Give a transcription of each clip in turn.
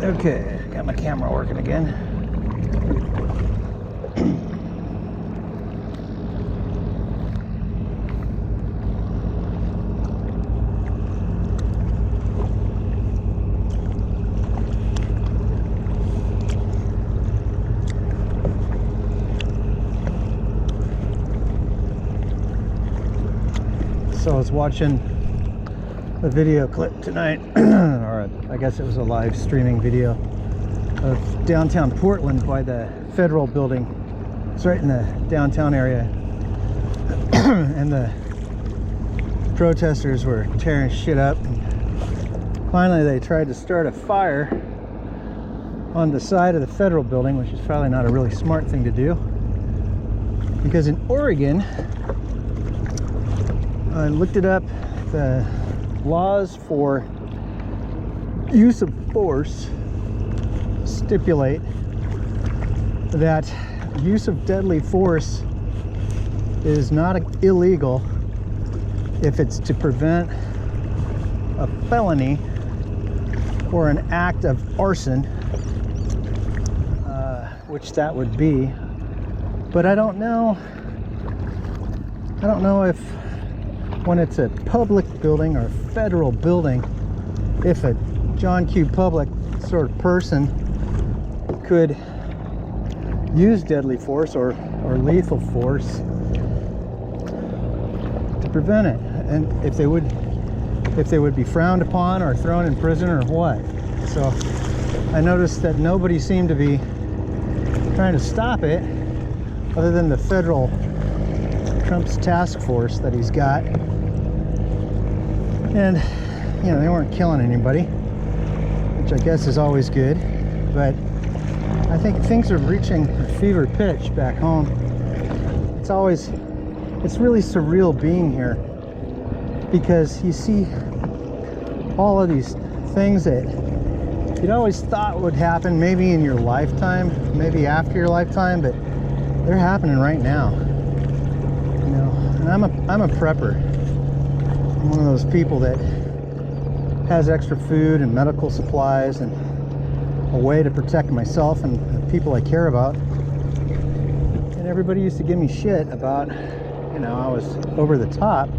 Okay, got my camera working again. So I was watching a video clip tonight, or I guess it was a live streaming video of downtown Portland by the federal building. It's right in the downtown area. And the protesters were tearing shit up. And finally they tried to start a fire on the side of the federal building, which is probably not a really smart thing to do. Because in Oregon, I looked it up, the laws for use of force stipulate that use of deadly force is not illegal if it's to prevent a felony or an act of arson, which that would be. But I don't know if when it's a public building or a federal building, if a John Q. Public sort of person could use deadly force or lethal force to prevent it, and if they would be frowned upon or thrown in prison or what. So I noticed that nobody seemed to be trying to stop it other than the federal Trump's task force that he's got. And you know, they weren't killing anybody, which I guess is always good, but I think things are reaching a fever pitch back home. It's really surreal being here, because you see all of these things that you'd always thought would happen maybe in your lifetime, maybe after your lifetime, but they're happening right now. You know, and I'm a prepper. I'm one of those people that has extra food and medical supplies and a way to protect myself and the people I care about. And everybody used to give me shit about, you know, I was over the top.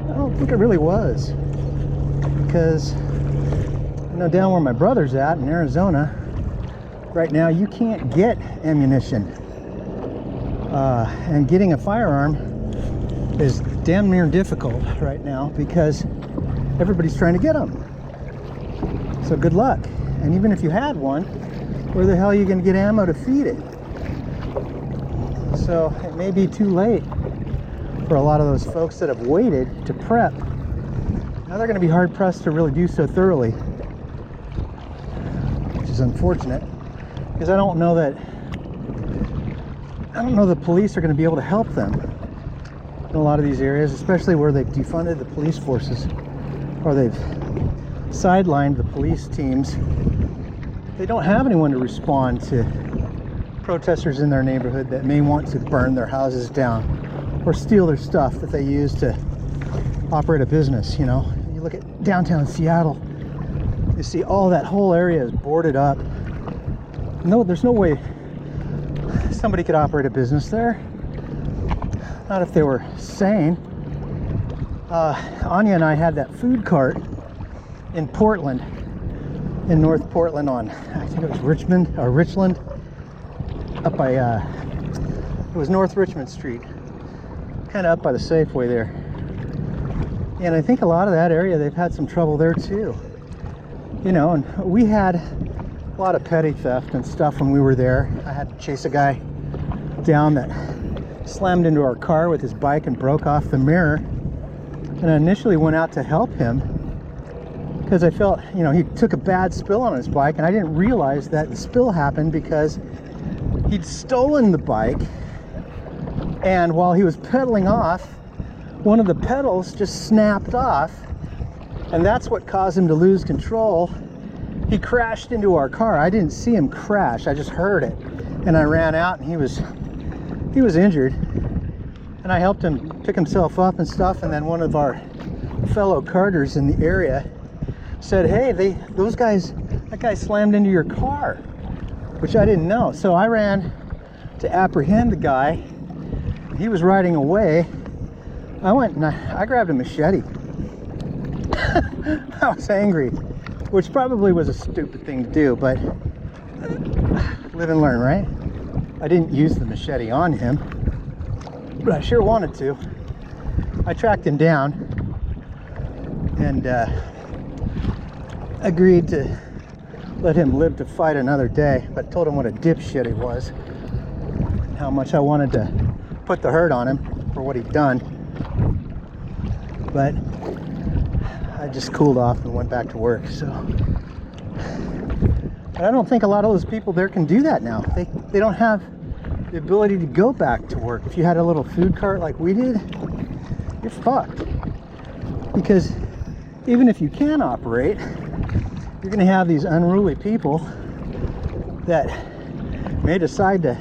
I don't think it really was, because you know, down where my brother's at in Arizona right now, you can't get ammunition, and getting a firearm is damn near difficult right now because everybody's trying to get them. So good luck. And even if you had one, where the hell are you going to get ammo to feed it? So it may be too late for a lot of those folks that have waited to prep. Now they're going to be hard pressed to really do so thoroughly, which is unfortunate, because I don't know the police are going to be able to help them in a lot of these areas, especially where they've defunded the police forces or they've sidelined the police teams. They don't have anyone to respond to protesters in their neighborhood that may want to burn their houses down or steal their stuff that they use to operate a business. You know, you look at downtown Seattle, you see all that whole area is boarded up. No, there's no way somebody could operate a business there. Not if they were sane. Anya and I had that food cart in Portland, in North Portland on, I think it was Richland, up by, it was North Richmond Street, kind of up by the Safeway there. And I think a lot of that area, they've had some trouble there too. You know, and we had a lot of petty theft and stuff when we were there. I had to chase a guy down that slammed into our car with his bike and broke off the mirror. And I initially went out to help him because I felt, you know, he took a bad spill on his bike, and I didn't realize that the spill happened because he'd stolen the bike, and while he was pedaling off, one of the pedals just snapped off, and that's what caused him to lose control. He crashed into our car. I didn't see him crash, I just heard it, and I ran out, and he was injured, and I helped him pick himself up and stuff. And then one of our fellow carters in the area said, hey, those guys That guy slammed into your car, which I didn't know. So I ran to apprehend the guy. He was riding away. I went and I grabbed a machete. I was angry, which probably was a stupid thing to do, but live and learn, right? I didn't use the machete on him, but I sure wanted to. I tracked him down and agreed to let him live to fight another day, but told him what a dipshit he was and how much I wanted to put the hurt on him for what he'd done. But I just cooled off and went back to work. So, but I don't think a lot of those people there can do that now. They don't have the ability to go back to work. If you had a little food cart like we did, you're fucked. Because even if you can operate, you're going to have these unruly people that may decide to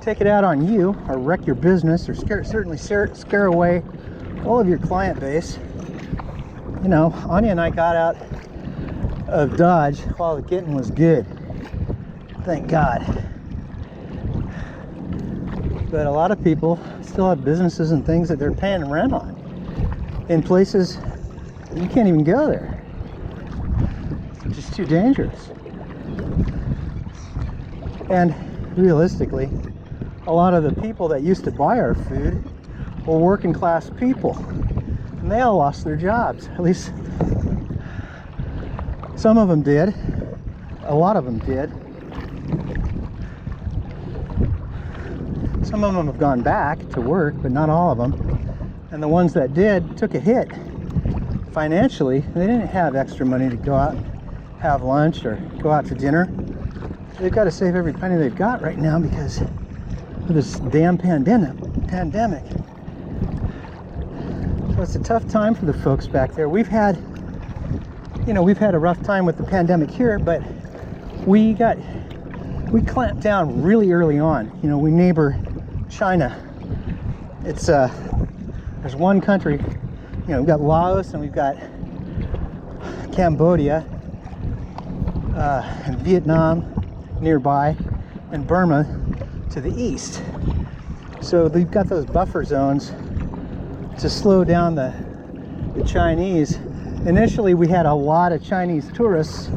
take it out on you or wreck your business or certainly scare away all of your client base. You know, Anya and I got out of Dodge while the getting was good. Thank God. But a lot of people still have businesses and things that they're paying rent on in places you can't even go there. It's just too dangerous. And realistically, a lot of the people that used to buy our food were working class people. And they all lost their jobs. At least some of them did. A lot of them did. Some of them have gone back to work, but not all of them. And the ones that did took a hit financially. They didn't have extra money to go out and have lunch or go out to dinner. They've got to save every penny they've got right now because of this damn pandemic. So it's a tough time for the folks back there. We've had a rough time with the pandemic here, but we clamped down really early on. You know, we neighbor China. It's there's one country, you know, we've got Laos and we've got Cambodia and Vietnam nearby and Burma to the east. So they've got those buffer zones to slow down the Chinese. Initially we had a lot of Chinese tourists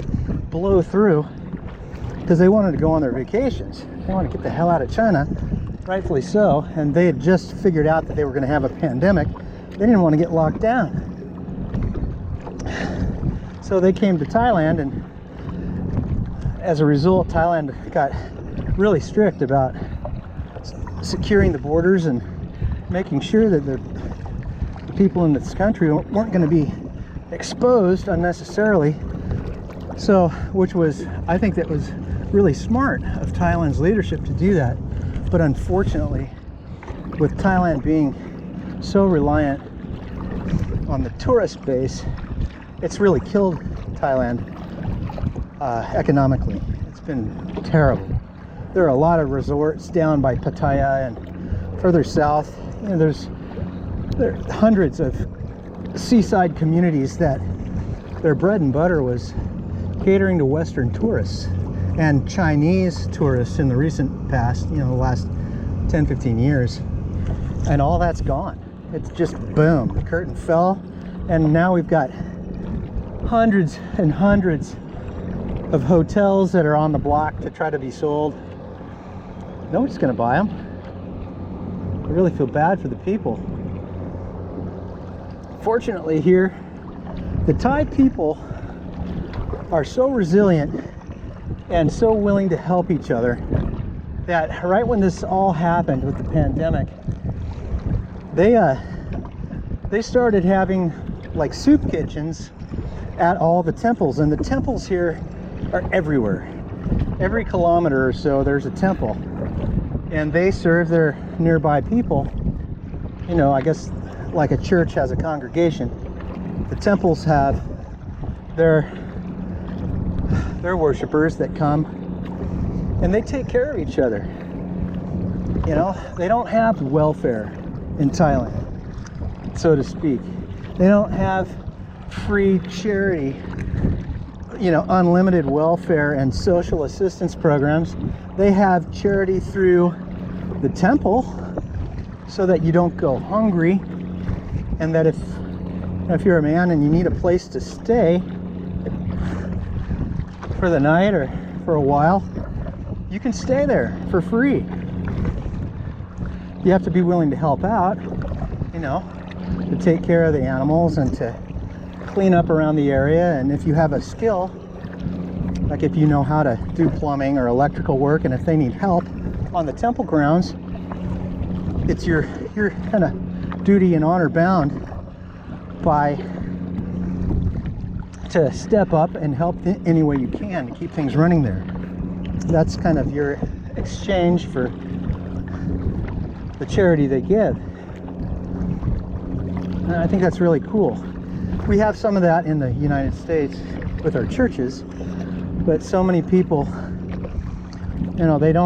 blow through because they wanted to go on their vacations. They wanted to get the hell out of China, rightfully so, and they had just figured out that they were going to have a pandemic. They didn't want to get locked down. So they came to Thailand, and as a result, Thailand got really strict about securing the borders and making sure that the people in this country weren't going to be exposed unnecessarily. So, which was, I think that was really smart of Thailand's leadership to do that. But unfortunately, with Thailand being so reliant on the tourist base, it's really killed Thailand economically. It's been terrible. There are a lot of resorts down by Pattaya and further south. You know, there are hundreds of seaside communities that their bread and butter was catering to Western tourists and Chinese tourists in the recent past, you know, the last 10-15 years. And all that's gone. It's just boom, the curtain fell, and now we've got hundreds and hundreds of hotels that are on the block to try to be sold. Nobody's gonna buy them. I really feel bad for the people. Fortunately here, the Thai people are so resilient and so willing to help each other that right when this all happened with the pandemic, they started having like soup kitchens at all the temples, and the temples here are everywhere. Every kilometer or so there's a temple, and they serve their nearby people. You know, I guess like a church has a congregation, the temples have their worshipers that come, and they take care of each other. You know, they don't have welfare in Thailand, so to speak. They don't have free charity, unlimited welfare and social assistance programs. They have charity through the temple so that you don't go hungry, and that if you're a man and you need a place to stay for the night or for a while, you can stay there for free. You have to be willing to help out, to take care of the animals and to clean up around the area. And if you have a skill, like if you know how to do plumbing or electrical work, and if they need help on the temple grounds, it's your kind of duty and honor bound to step up and help any way you can to keep things running there. That's kind of your exchange for the charity they give. And I think that's really cool. We have some of that in the United States with our churches, but so many people, they don't